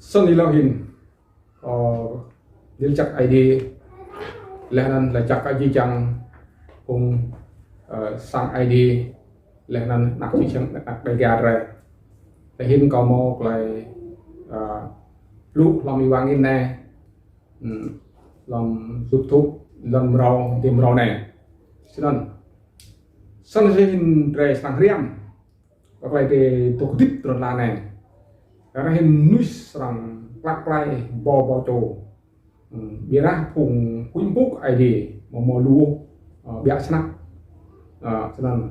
Sân đi lao hình đến chắc ID lên là chắc cái gì chẳng cùng sang ID lên nạc chỉ chẳng nạc đầy gà rồi để hình có một lại lúc làm gì vang in nè làm giúp thuốc làm rau tìm rau này cho nên sân hình rồi sang riêng các lại để tổ chức rồi là này karena hình nuôi sang lak lai bò trâu biarlah pung kumpuk ID mau lu biak senak senang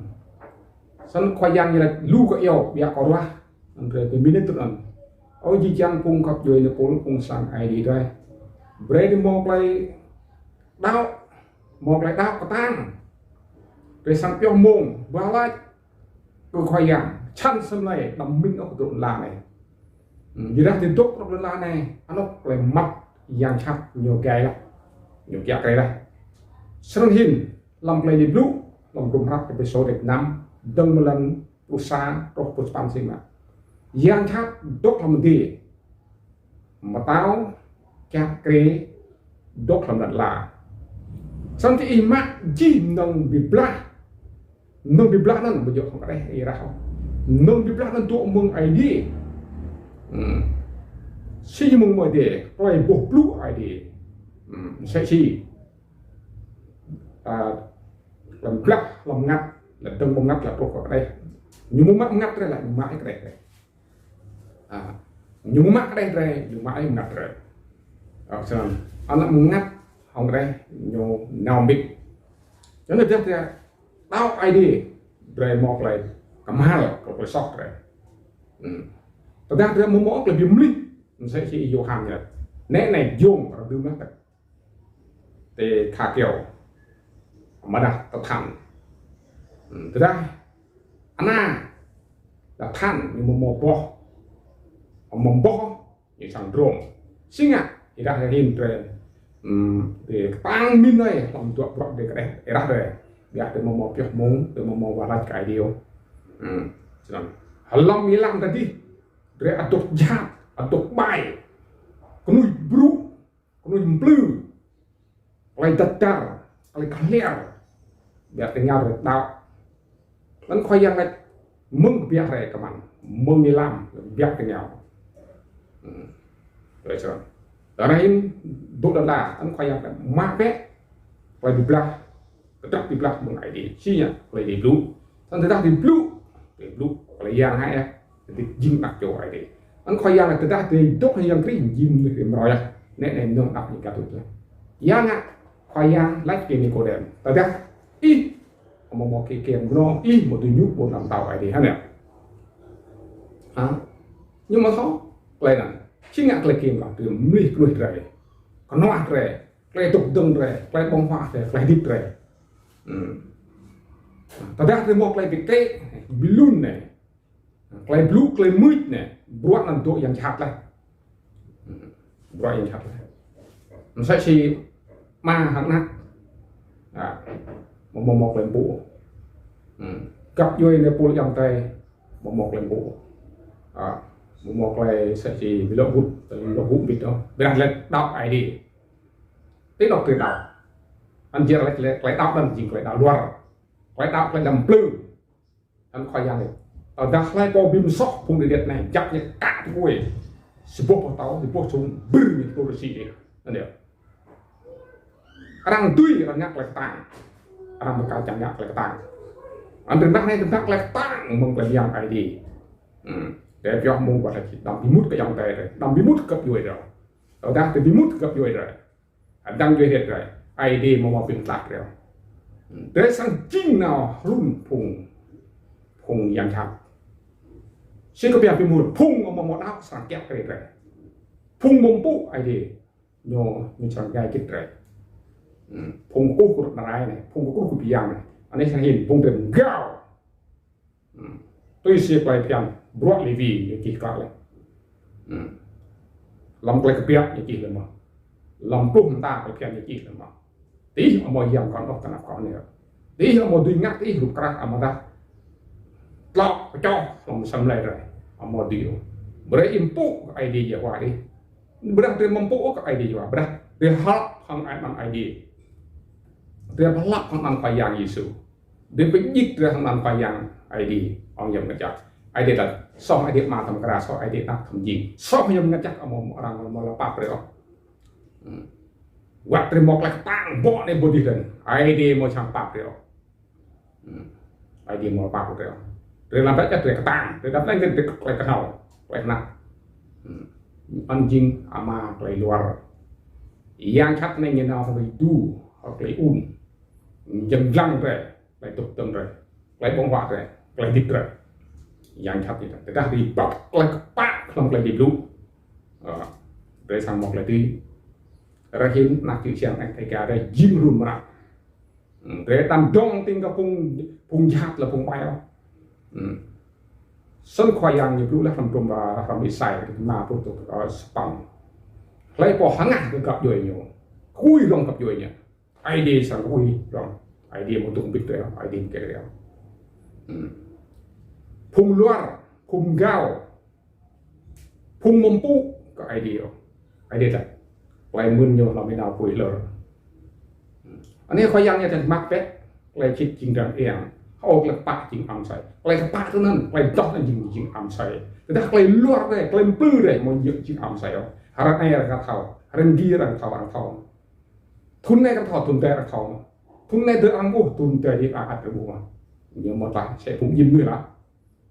sen khoyang như là lu có yêu biak có lah andre ke minit tuan ôi ji chang pung khắp dưới nó pung sang ID đây bread mọc lại đau có tang rồi sang piao mông và lại cứ khoyang chăn xem này đầm minh ở tụi là này vì đó thì tốt trong là này nó lại mắt yang chắc nhiều cái là nhiều cái đây sân hình làm play di blue làm cùng hát episode 5 đừng một lần usaha roh puspansing mà yang chắc tốt làm gì mà tao chắc cái tốt làm đặt là sân thì imak ji nông bị bla nó bây giờ không có đây ra không nông bị bla nó tụ mừng ID si mong mọi đề coi bộ blue ID sẽ chi làm black làm ngắt là từng mong ngắt là thuộc ở đây nhưng mong ngắt đây là mãi cái này nhưng mãi cái đây rồi nhưng mãi ngắt rồi cho nên anh là ngắt không đây nhiều nào biết cho nên thì tao ID rồi một lại cầm hai rồi sót rồi thật ra thì một là biếm linh sẽ chỉ vô hàm nhật nét này dùng và đưa nó để thả kiểu mà đặt tập thành thực ra anh là than như một bò như thằng rồng sinh thì ra là hình để tăng min này làm tuột bọt để cái đấy ra rồi để một việc muốn để một vào lại cái điều cho nên halam hilang tadi dari atuk jahat atuk baik kunuh buruk kunuh blue lai tetar lai clear biar tinggal rồi đạo vẫn khoai yang lại mừng biar này các bạn mừng đi làm biar tinggal rồi sao đó ini dulu là anh khoai yang lại mát bé lai di belah tetap di belah meng ID sinya lai di blue dan tetap di blue lai yang hai thì dinh đặt chỗ ấy đi anh khoai yang là từ ta thì tốt hay yang cái dinh được rồi à nè này nông đặt những cái thứ yang khoai yang lấy cái này cô đẹp tại ra một cái kèm nó một từ nhúc một làm tàu ấy đi ha nè nhưng mà không lại là chính ngạc lại kèm vào từ mười rồi còn nó ăn rồi lại tục từng rồi lại bông hoa rồi lại đít rồi tại ra thì một lại cái balloon này klay blue klay mít này buat nanti yang chat lah buat yang chat lah saya si ma hang nát một lần bộ cặp đôi này pol yang tay một lần bộ một lần sẽ chỉ bị lộ hút bịt đó bây giờ đọc ID tí đọc từ đầu anh chưa lấy đọc làm gì lấy đọc loa lấy đọc lấy làm blue anh khoai yang này ở đặc lai có bìm sóc vùng địa điện này chắc như cả cái quỷ sebuah tàu thì bốc xuống bự như tôi được xí đấy nè orang tuy orang nhắc lại tang orang bekal chẳng nhắc lại tang anh từng này từng nhắc lại tang mong là yang ID để cho mong gọi là đâm bị mút cái dòng tay rồi đâm bị mút cấp đuôi rồi ở đây thì bị mút cấp đuôi rồi anh đang đuôi hết rồi ID mà pin lạc rồi để sang chính nào run phùng yang chặt xin có việc mùi phùng mà một áo sang kẹp cái này phùng bông bụng ai đi nhô như chẳng gai kết rồi phùng cố của này phùng cố của piang này anh ấy sang hình phùng tiền gạo tôi sẽ quay piang broad levy như kỳ cả này làm quay cái piang như kỳ lên mà làm phùng ta quay piang như kỳ lên mà tí ở mọi yang còn đọc tao còn nữa tí ở mọi đuôi ngắt tí rụt ra ở mọi ta lọ cho làm xâm lại rồi ở mọi điều Berai impu ID je wah di. Berai dia mampu ke ID je wah. Berai dia halap hang man ID. Dia halap hang man payang Yesu. Dia penyik dia hang man payang ID orang yang ngejak. ID tak song ID ma tam kera so ID nak tham jing. Song yang ngejak orang melapap dia. Wat dia mok lek tang bok ni body dan. ID mau campak dia. ID mau apa dia. Dia lambat dia ketang. Dia dapat dia lek kenal. Lek nak anjing ama kelai luar yang kat ni yang nak sampai du kelai jenglang re kelai tuk tem re kelai bongwak re kelai dip re yang kat itu dah di bak kelai kepak kelai kelai dip lu re sang mok kelai di rahim nak siang ek ada jim rumah re tam dong tinggal pung jahat lah pung bayar sân khoai yang như là làm trộm và làm bị sai mà phụ thuộc ở spam lấy bỏ hàng ngàn cái gặp rồi nhiều khui rong gặp rồi nhỉ ID sang khui rong ID một tụng bịch rồi ID cái đấy phùng loa phùng gạo phùng mồm pu cái ID rồi ID là lại mươn nhiều làm cái nào khui lờ anh ấy khoai yang như thế mắc pet lại chích chính rằng emออกเลยปะจริงอัมใส่อะไรกับปะเท่านั้นอะไรดอกนั่นจริงอัมใส่แต่ถ้าอะไรลวดเลยอะไรปลื้อเลยมันเยอะจริงอัมใส่เอาหารักไอ้รักเท่าหาเรื่องดีรักเท่าทุนในกระถอดทุนแต่รักเท่าทุนในเดือดอังกูทุนแต่ที่อาจจะบัวเยอะหมดละใช่ผมยิ้มด้วยละ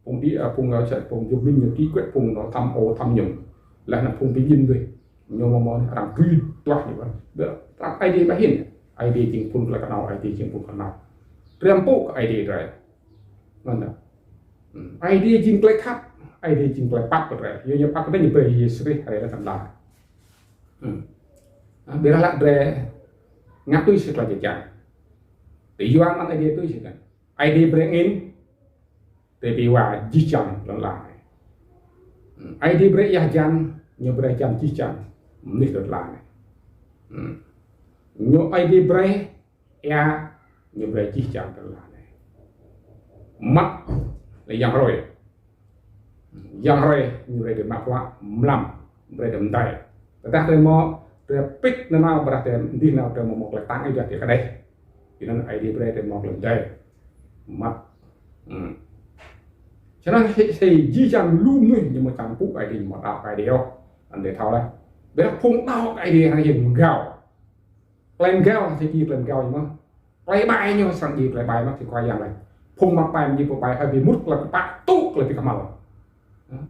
ผมดีผมเราใช่ผมยุบลิ้นอย่างที่เกิดผมเราทำโอทำหยุ่งแล้วนะผมไปยิ้มด้วยโยมมองรังคือตัวนี่วะเดี๋ยวรักไอเดียไปเห็นไอเดียจริงคุณแล้วก็เอาไอเดียจริงคุณก็เอาเรื่องปุ๊กไอเดียอะไรนั่นนะไอเดียจริงเลยครับไอเดียจริงเลยปั๊บอะไรยังปั๊บก็ได้ยังไปยีสรีอะไรต่างๆเดี๋ยวละเดี๋ยวงับตุ้ยสิกลายจังแต่ย้อนมันไอเดียตุ้ยสิกันไอเดียเบรกอินแต่ปีว่าจีจังหลังๆไอเดียเบรกยาจังยังเบรกจังจีจังนี่หลังๆยังไอเดียเบรกยาnhư vậy chỉ chẳng được là này mắt là giang rồi như vậy để mặc quá làm vậy để tay ta thấy mò để pick nó nào bật đèn đi nào để một là tăng cái việc cái đây thì nó ai đi về để một lần đây mắt cho nên thì chỉ chẳng luôn nữa nhưng mà chẳng phúc ai đi một đạo ai đeo anh để thao đây để phun đạo ai đi hay hình gạo lên gạo thì chỉ lên gạo gì mà lại bài nhưng mà sang gì lại bài mà thì quay dạng này phun mặt bài như bộ bài hay bị mút là bạc tút là bị cầm màu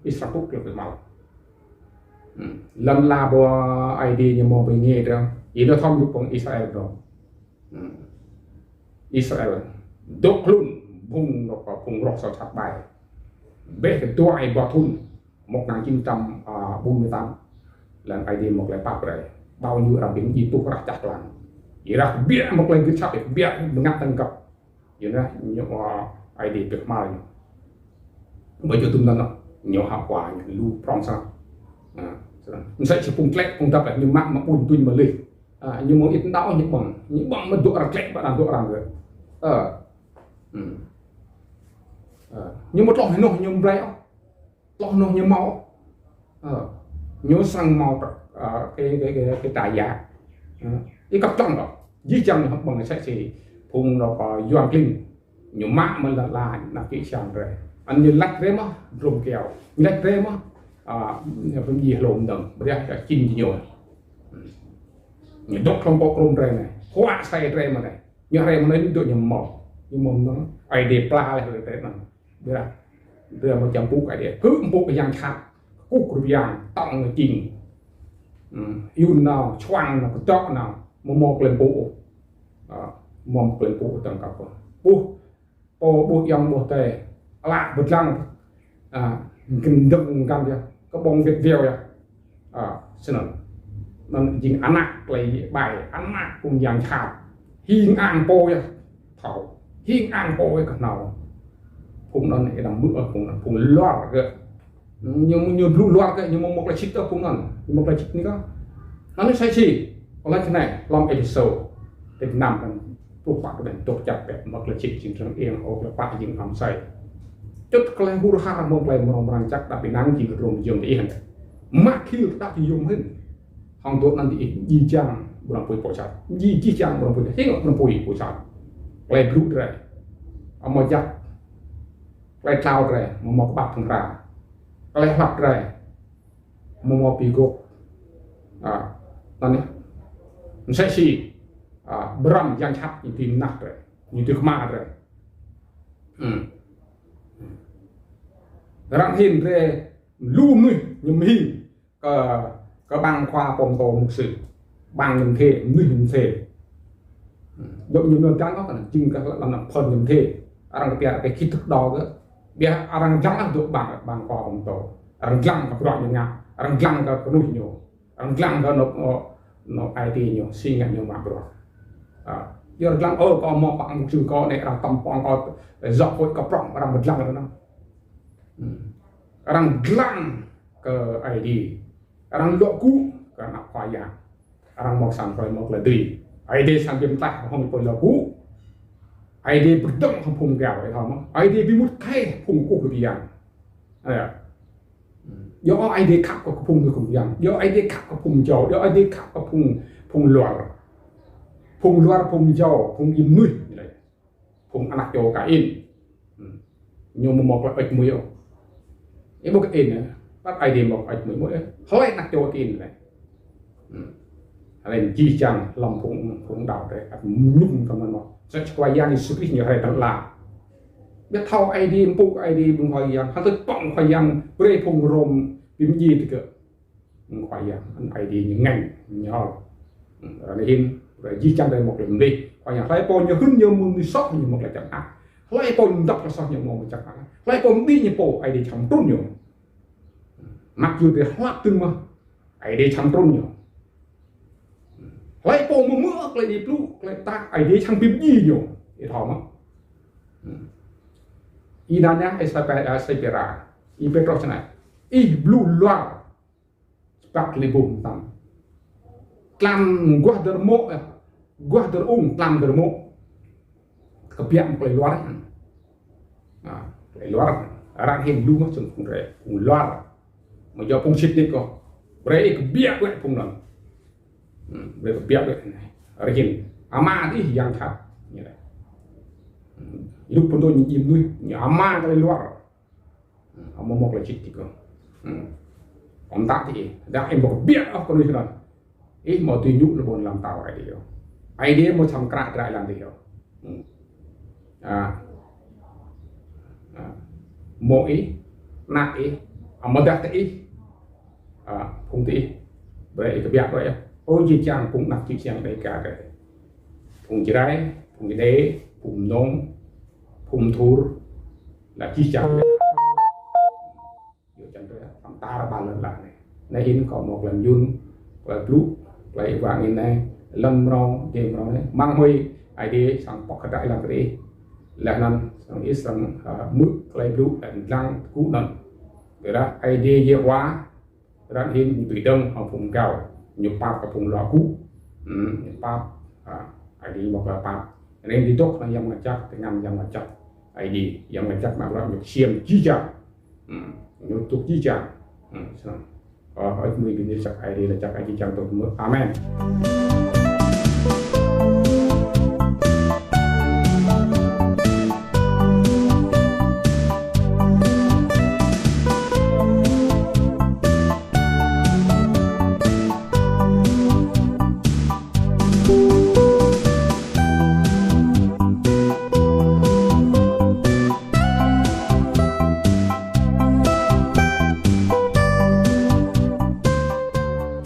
bị sạc tút là bị màu lần là bộ ID như một bị nghe được ý nó thông dụng bằng Israel rồi Israel đốt luôn phun nó có phun rọc sạch bài bé cái tua ai bỏ thun 1948 lần ID một lại bạc rồi bao nhiêu là biến gì tu ra chặt làng Irak biar mau lagi capek biar mengatangkap, ya na nyawa ID bermal, baju tumdan nyawa hapwa lu prongsa, saya cepung klek pung dapat nyemak mapun tuin balik, nyawa itu tahu nyebang medok orang klek pada dok orang ke, nyawa loh noh nyawa blay, loh noh nyawa mau, nyawa sang mau cái tài giá. Cái cấp trong đó dưới chân học bằng sách thì phun nó có doan kinh nhiều mạ mà là kỹ sang rồi anh như lắc rếm á rùm kèo lắc rếm á cái gì lộn đầm bây giờ cả chín nhiều nhiều đốt không có rùm rêm này hóa say rêm mà này như rêm nó được nhiều mỏ nhưng mà nó ai để pla lại rồi thế này bây giờ một trăm phút cái để cứ một cái giang khác cúc rồi giang tòng là chín yêu nào choang nào chọ nào một lần bộ một lần bộ tầng cấp bộ yang bộ tề lạ bật lăng kinh đựng cam chưa có bông việt việt à xin lỗi nó dính ăn nạc lấy bài ăn nạc cùng dạng chào hiên an po ya thầu hiên an po cái nào cũng nó này làm mưa cũng loa cái nhưng blue loa cái nhưng mà một là chích đó cũng nó nhưng một là chích nữa nó sai chi còn lại thế này long episode để nằmกันพวกปากเป็นตกจับแบบมักละชิกจริงๆเองออกละปากยิงคำใส่ chút cái huru har mong cái mong rancak tapi nang chỉ belum jom đi hen makhil tapi jom hen hang tu nanti jijang bukan pui pocat jijang bukan pui tengok bukan pui pocat cái blue rồi mau jak cái cloud rồi mau bạc thằng ra cái hoạt rồi mau pigo tadi saya sih beram yang cap itu nak rồi itu kemana rồi răng hiền về lu nuôi nhầm hiền có băng khoa bom tổ một sự băng nhầm thể nuôi nhầm thể động nhầm nơi trắng có cả chừng các làm phần nhầm thể răng cái kỹ thuật đó cơ bia răng trắng được băng khoa bom tổ răng trắng các loại nhầm răng trắng các nuôi nhiều răng trắng các nó IT nhiều suy nghĩ nhiều mà rồi giờ răng có một bạn một sự có này là tầm phong có dọc hội cặp rộng răng một răng đó orang gelang ke ID, orang loku ke nak payah, orang mau sampai mau ledri, ID sampai mentah hong pun loku, ID berdeng hong gạo vậy thôi mà, ID bị mút khay hong cục bị giang, do ID khắp có hong được hong giang, do ID khắp có hong dầu, do ID khắp có hong luar hong dầu, hong im nuôi, hong anak dầu cả in, nhưng mà một là ít muối ibu ke ini, pak ID mau aja mau helai nak coba ke ini, helai jijang lampung đào đấy, nhung teman mau, saya sekolah yang disukri nyari terlah, biar tahu ID empuk ID bung yang, hantu pong yang beri pung rom bim ji tiga, bung yang ID ngang nyol, ini jijang dari mau lebih, yang saya pon yang mun sok yang mau lecak lấy pon đập là sao nhiều mong chắc hẳn lấy pon đi như bộ ai đi chấm trốn nhiều mặc dù để hoạt từng mà ai đi chấm trốn nhiều lấy pon mà mưa lại đi plu lại ta ai đi chấm bìm gì nhiều để thò mà inanya sepera i petros này i blue loa spak lebum tam klam guarder klam dermo kebiak keluar keluar orang Hindu mah cuma keluar mà do pung shit kok berarti kebiak we pung non berarti kebiak we orang Hindu ama đi yang thật như này lúc pun tôi nhìn nuôi ama keluar ama mau ke shit kok ông ta thì đã em một kebiak con nuôi non mau tunjuk lu pun làm tahu ai dia mau sam kerak làm gì mỗi nãy mà đặt ý phùng tí vậy cái việc vậy ôi chị chàng cũng đặt chị chàng đây cả cái phùng chị đấy phùng chị đế phùng nông phùng thur là chị chàng giờ chẳng phải ta là ba lần lại này nay in còn một lần yun và blue vậy và ngày nay lâm rong game rong đấy mang huy ai đi sang bọc cái đại làm cái đi là năm sang ít sang mức lấy blue and lăng cũ nần rồi đó ai đi dễ quá ra hin bị đông ở vùng cao nhiều pap ở vùng lò cũ pap ai đi một là pap nên đi tốt là dòng là chắc thì ngầm dòng là chắc ai đi dòng là chắc mà làm được xiêm chi chả nhiều tục chi chả ở 10 bên chắc ai đi là chắc ai chi chả tôi mới amen